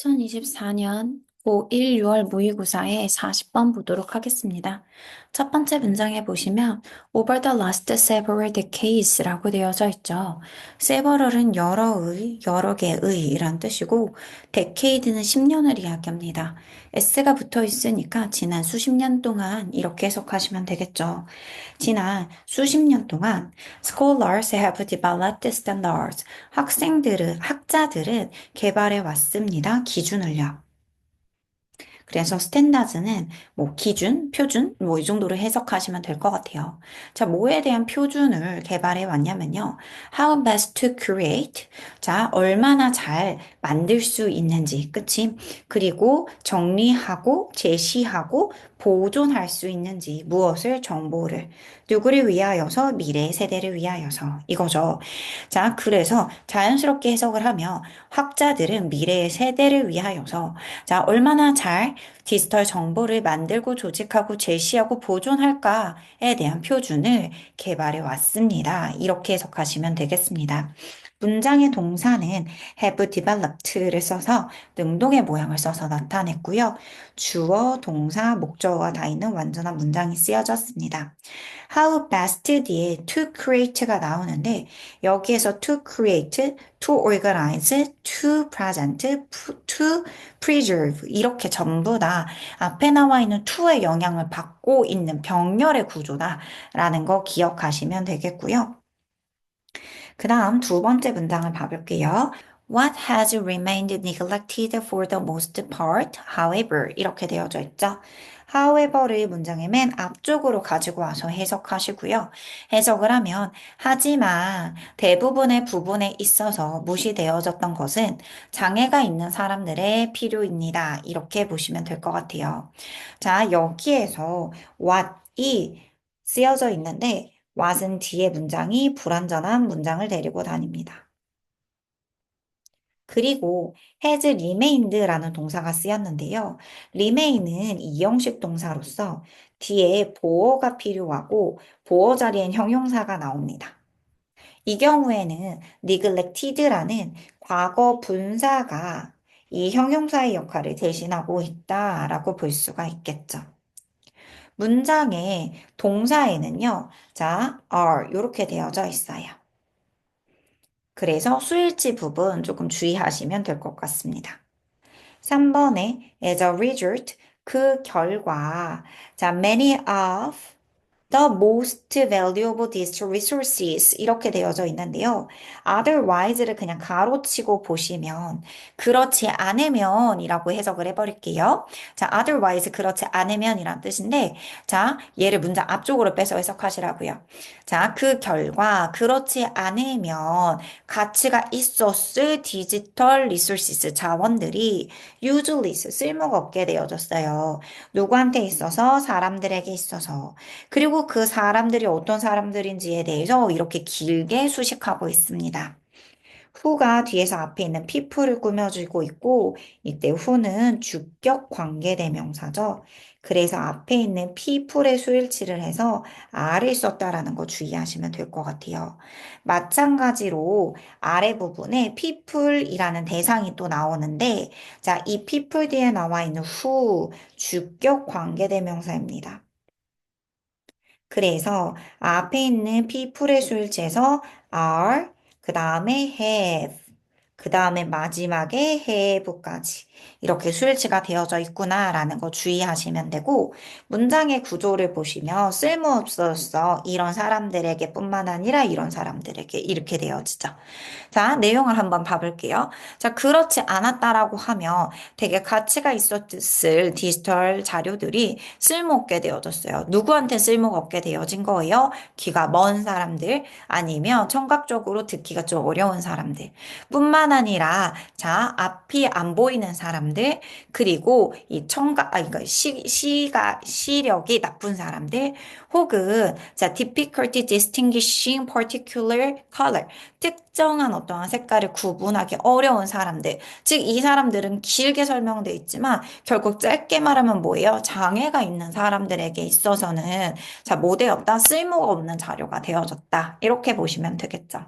2024년 고1 6월 모의고사의 40번 보도록 하겠습니다. 첫 번째 문장에 보시면 over the last several decades라고 되어져 있죠. several은 여러 개의 이란 뜻이고 decade는 10년을 이야기합니다. s가 붙어 있으니까 지난 수십 년 동안 이렇게 해석하시면 되겠죠. 지난 수십 년 동안 scholars have developed standards. 학자들은 개발해 왔습니다. 기준을요. 그래서 스탠다드는 뭐 기준, 표준, 뭐 이 정도로 해석하시면 될 것 같아요. 자, 뭐에 대한 표준을 개발해 왔냐면요. How best to create. 자, 얼마나 잘 만들 수 있는지, 그치? 그리고 정리하고 제시하고 보존할 수 있는지 무엇을 정보를 누구를 위하여서 미래 세대를 위하여서 이거죠. 자, 그래서 자연스럽게 해석을 하면 학자들은 미래의 세대를 위하여서 자, 얼마나 잘 디지털 정보를 만들고 조직하고 제시하고 보존할까에 대한 표준을 개발해 왔습니다. 이렇게 해석하시면 되겠습니다. 문장의 동사는 have developed를 써서 능동의 모양을 써서 나타냈고요. 주어, 동사, 목적어가 다 있는 완전한 문장이 쓰여졌습니다. How best 뒤에 to create가 나오는데 여기에서 to create, to organize, to present, to preserve 이렇게 전부 다 앞에 나와 있는 to의 영향을 받고 있는 병렬의 구조다라는 거 기억하시면 되겠고요. 그 다음 두 번째 문장을 봐볼게요. What has remained neglected for the most part, however, 이렇게 되어져 있죠. however를 문장의 맨 앞쪽으로 가지고 와서 해석하시고요. 해석을 하면, 하지만 대부분의 부분에 있어서 무시되어졌던 것은 장애가 있는 사람들의 필요입니다. 이렇게 보시면 될 것 같아요. 자, 여기에서 what이 쓰여져 있는데, what은 뒤에 문장이 불완전한 문장을 데리고 다닙니다. 그리고 has remained라는 동사가 쓰였는데요. remain은 이형식 동사로서 뒤에 보어가 필요하고 보어 자리엔 형용사가 나옵니다. 이 경우에는 neglected라는 과거 분사가 이 형용사의 역할을 대신하고 있다라고 볼 수가 있겠죠. 문장의 동사에는요, 자, are 이렇게 되어져 있어요. 그래서 수일치 부분 조금 주의하시면 될 것 같습니다. 3번에 as a result, 그 결과, 자, many of the most valuable digital resources 이렇게 되어져 있는데요. otherwise를 그냥 가로치고 보시면 그렇지 않으면이라고 해석을 해버릴게요. 자, otherwise 그렇지 않으면이란 뜻인데 자, 얘를 문장 앞쪽으로 빼서 해석하시라고요. 자, 그 결과 그렇지 않으면 가치가 있었을 디지털 리소시스 자원들이 useless 쓸모가 없게 되어졌어요. 누구한테 있어서 사람들에게 있어서 그리고 그 사람들이 어떤 사람들인지에 대해서 이렇게 길게 수식하고 있습니다. 후가 뒤에서 앞에 있는 people을 꾸며주고 있고 이때 후는 주격 관계대명사죠. 그래서 앞에 있는 people의 수일치를 해서 R을 썼다라는 거 주의하시면 될 것 같아요. 마찬가지로 아래 부분에 people이라는 대상이 또 나오는데 자, 이 people 뒤에 나와 있는 후 주격 관계대명사입니다. 그래서 앞에 있는 people의 수일체에서 are, 그 다음에 have, 그 다음에 마지막에 have까지 이렇게 수일치가 되어져 있구나라는 거 주의하시면 되고 문장의 구조를 보시면 쓸모없어서 이런 사람들에게 뿐만 아니라 이런 사람들에게 이렇게 되어지죠. 자, 내용을 한번 봐볼게요. 자, 그렇지 않았다라고 하면 되게 가치가 있었을 디지털 자료들이 쓸모없게 되어졌어요. 누구한테 쓸모가 없게 되어진 거예요? 귀가 먼 사람들 아니면 청각적으로 듣기가 좀 어려운 사람들 뿐만 아니라 자, 앞이 안 보이는 사람들 그리고 이 이거 시력이 나쁜 사람들 혹은 자, difficulty distinguishing particular color 특정한 어떠한 색깔을 구분하기 어려운 사람들. 즉, 이 사람들은 길게 설명돼 있지만 결국 짧게 말하면 뭐예요? 장애가 있는 사람들에게 있어서는 자, 뭐 되었다? 쓸모가 없는 자료가 되어졌다. 이렇게 보시면 되겠죠.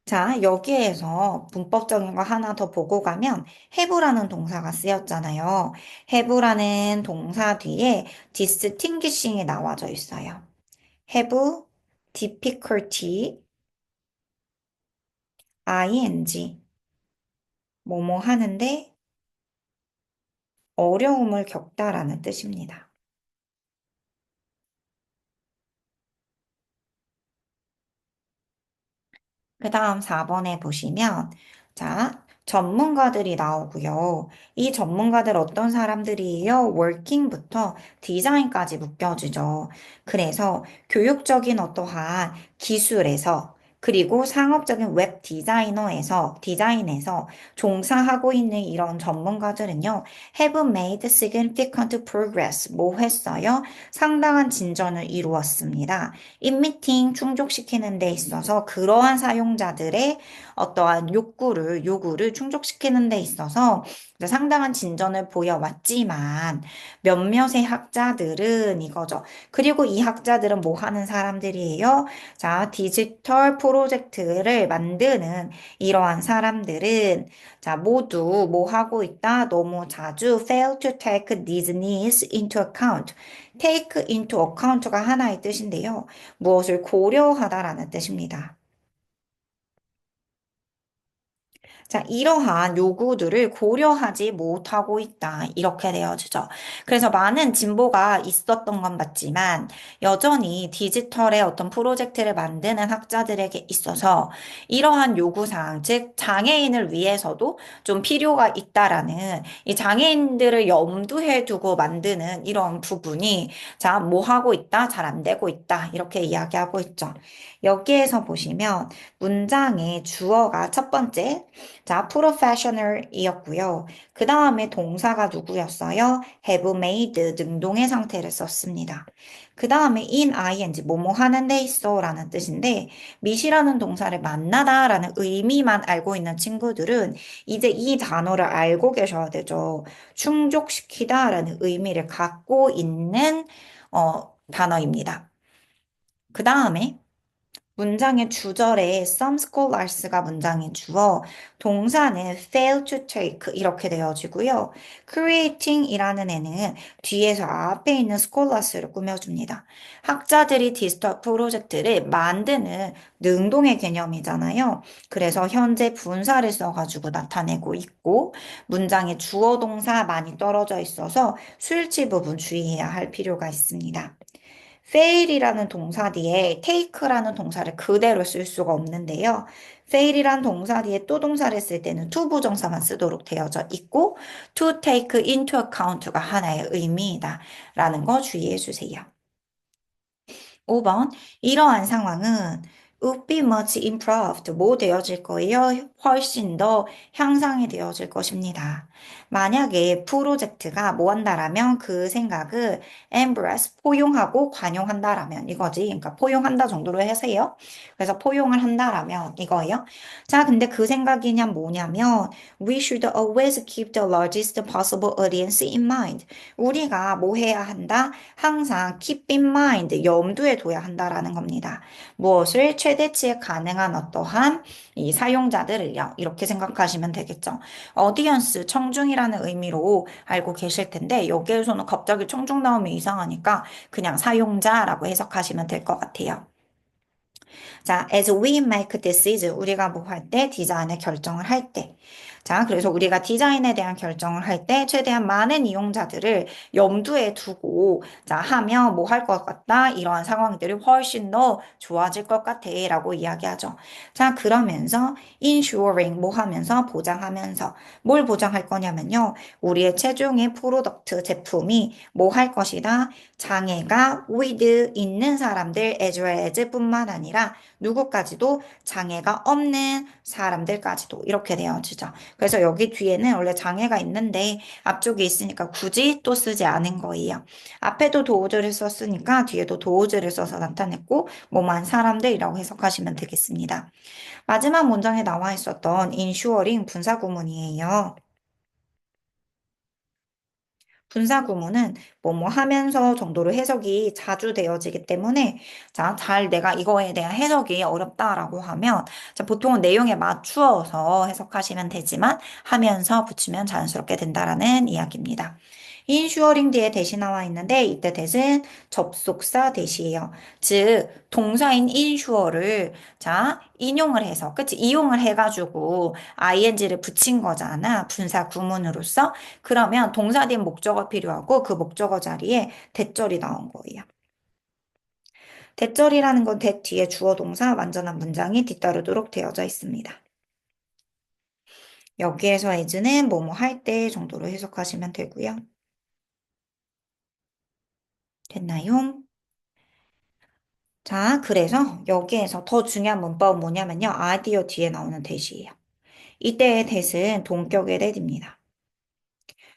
자, 여기에서 문법적인 거 하나 더 보고 가면 have라는 동사가 쓰였잖아요. have라는 동사 뒤에 distinguishing이 나와져 있어요. have, difficulty, ing, 뭐뭐 하는데 어려움을 겪다라는 뜻입니다. 그 다음 4번에 보시면, 자, 전문가들이 나오고요. 이 전문가들 어떤 사람들이에요? 워킹부터 디자인까지 묶여주죠. 그래서 교육적인 어떠한 기술에서 그리고 상업적인 웹 디자인에서 종사하고 있는 이런 전문가들은요, have made significant progress. 뭐 했어요? 상당한 진전을 이루었습니다. 인미팅 충족시키는 데 있어서 그러한 사용자들의 어떠한 요구를 충족시키는 데 있어서 상당한 진전을 보여왔지만 몇몇의 학자들은 이거죠. 그리고 이 학자들은 뭐 하는 사람들이에요? 자, 디지털 프로젝트를 만드는 이러한 사람들은 자, 모두 뭐 하고 있다? 너무 자주 fail to take these needs into account. take into account가 하나의 뜻인데요. 무엇을 고려하다라는 뜻입니다. 자, 이러한 요구들을 고려하지 못하고 있다. 이렇게 되어지죠. 그래서 많은 진보가 있었던 건 맞지만 여전히 디지털의 어떤 프로젝트를 만드는 학자들에게 있어서 이러한 요구사항, 즉 장애인을 위해서도 좀 필요가 있다라는 이 장애인들을 염두에 두고 만드는 이런 부분이 자, 뭐 하고 있다? 잘 안 되고 있다. 이렇게 이야기하고 있죠. 여기에서 보시면 문장의 주어가 첫 번째 자, professional이었고요. 그 다음에 동사가 누구였어요? have made 능동의 상태를 썼습니다. 그 다음에 in ing 뭐뭐 하는 데 있어 라는 뜻인데 mit이라는 동사를 만나다 라는 의미만 알고 있는 친구들은 이제 이 단어를 알고 계셔야 되죠. 충족시키다 라는 의미를 갖고 있는 단어입니다. 그 다음에 문장의 주절에 some scholars가 문장의 주어, 동사는 fail to take 이렇게 되어지고요. creating이라는 애는 뒤에서 앞에 있는 scholars를 꾸며줍니다. 학자들이 디지털 프로젝트를 만드는 능동의 개념이잖아요. 그래서 현재 분사를 써가지고 나타내고 있고 문장의 주어 동사 많이 떨어져 있어서 수일치 부분 주의해야 할 필요가 있습니다. fail이라는 동사 뒤에 take라는 동사를 그대로 쓸 수가 없는데요. fail이라는 동사 뒤에 또 동사를 쓸 때는 to 부정사만 쓰도록 되어져 있고 to take into account가 하나의 의미이다 라는 거 주의해 주세요. 5번, 이러한 상황은 would be much improved. 뭐 되어질 거예요? 훨씬 더 향상이 되어질 것입니다. 만약에 프로젝트가 뭐 한다라면 그 생각을 embrace, 포용하고 관용한다라면 이거지. 그러니까 포용한다 정도로 하세요. 그래서 포용을 한다라면 이거예요. 자, 근데 그 생각이냐 뭐냐면 we should always keep the largest possible audience in mind. 우리가 뭐 해야 한다? 항상 keep in mind, 염두에 둬야 한다라는 겁니다. 무엇을 최대치에 가능한 어떠한 이 사용자들을요. 이렇게 생각하시면 되겠죠. 어디언스, 청중이라는 의미로 알고 계실 텐데 여기에서는 갑자기 청중 나오면 이상하니까 그냥 사용자라고 해석하시면 될 것 같아요. 자, as we make decision, 우리가 뭐 할 때, 디자인의 결정을 할 때. 자, 그래서 우리가 디자인에 대한 결정을 할 때 최대한 많은 이용자들을 염두에 두고, 자, 하면 뭐 할 것 같다? 이러한 상황들이 훨씬 더 좋아질 것 같아. 라고 이야기하죠. 자, 그러면서 ensuring 뭐 하면서 보장하면서 뭘 보장할 거냐면요. 우리의 최종의 프로덕트 제품이 뭐 할 것이다? 장애가 with 있는 사람들 as well as 뿐만 아니라 누구까지도 장애가 없는 사람들까지도 이렇게 되어지죠. 그래서 여기 뒤에는 원래 장애가 있는데 앞쪽에 있으니까 굳이 또 쓰지 않은 거예요. 앞에도 도우즈를 썼으니까 뒤에도 도우즈를 써서 나타냈고 뭐만 사람들이라고 해석하시면 되겠습니다. 마지막 문장에 나와 있었던 인슈어링 분사 구문이에요. 분사 구문은 뭐뭐 하면서 정도로 해석이 자주 되어지기 때문에 자, 잘 내가 이거에 대한 해석이 어렵다라고 하면 자, 보통은 내용에 맞추어서 해석하시면 되지만 하면서 붙이면 자연스럽게 된다라는 이야기입니다. 인슈어링 뒤에 대시 나와 있는데 이때 대신 접속사 대시예요. 즉 동사인 인슈어를 자 인용을 해서 그치 이용을 해가지고 ing를 붙인 거잖아. 분사 구문으로서. 그러면 동사 뒤에 목적어 필요하고 그 목적어 자리에 대절이 나온 거예요. 대절이라는 건 that 뒤에 주어 동사 완전한 문장이 뒤따르도록 되어져 있습니다. 여기에서 as는 뭐뭐 할 때 정도로 해석하시면 되고요. 됐나요? 자, 그래서 여기에서 더 중요한 문법은 뭐냐면요. 아디어 뒤에 나오는 대시예요. 이때의 대은 동격의 대입니다.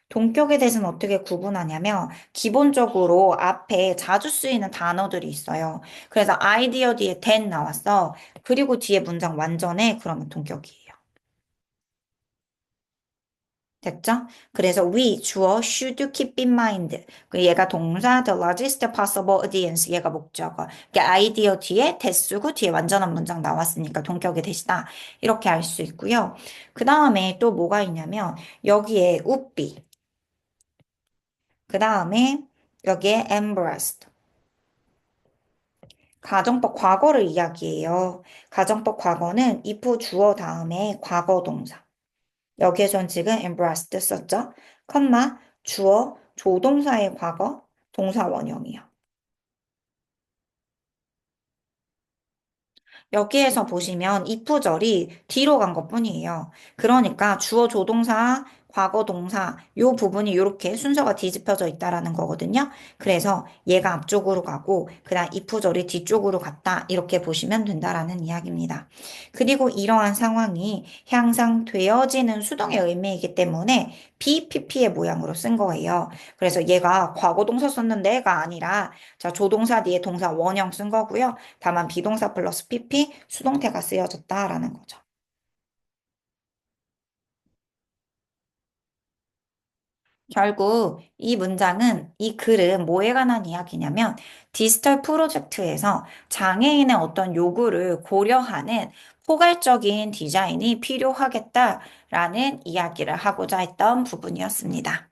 동격의 대은 어떻게 구분하냐면 기본적으로 앞에 자주 쓰이는 단어들이 있어요. 그래서 아이디어 뒤에 that 나왔어. 그리고 뒤에 문장 완전해. 그러면 동격이에요. 됐죠? 그래서 we 주어 should keep in mind. 그 얘가 동사 the largest possible audience 얘가 목적어. 그러니까 아이디어 뒤에 대수구 뒤에 완전한 문장 나왔으니까 동격의 대시다. 이렇게 알 수 있고요. 그 다음에 또 뭐가 있냐면 여기에 would be. 그 다음에 여기에 embarrassed. 가정법 과거를 이야기해요. 가정법 과거는 if 주어 다음에 과거 동사. 여기에선 지금 embarrassed 썼죠? 컴마 주어 조동사의 과거 동사 원형이요. 여기에서 보시면 if절이 뒤로 간 것뿐이에요. 그러니까 주어 조동사, 과거 동사 요 부분이 이렇게 순서가 뒤집혀져 있다라는 거거든요. 그래서 얘가 앞쪽으로 가고 그다음 if절이 뒤쪽으로 갔다 이렇게 보시면 된다라는 이야기입니다. 그리고 이러한 상황이 향상되어지는 수동의 의미이기 때문에 BPP의 모양으로 쓴 거예요. 그래서 얘가 과거 동사 썼는데가 아니라 자 조동사 뒤에 동사 원형 쓴 거고요. 다만 비동사 플러스 PP 수동태가 쓰여졌다라는 거죠. 결국 이 문장은 이 글은 뭐에 관한 이야기냐면 디지털 프로젝트에서 장애인의 어떤 요구를 고려하는 포괄적인 디자인이 필요하겠다라는 이야기를 하고자 했던 부분이었습니다.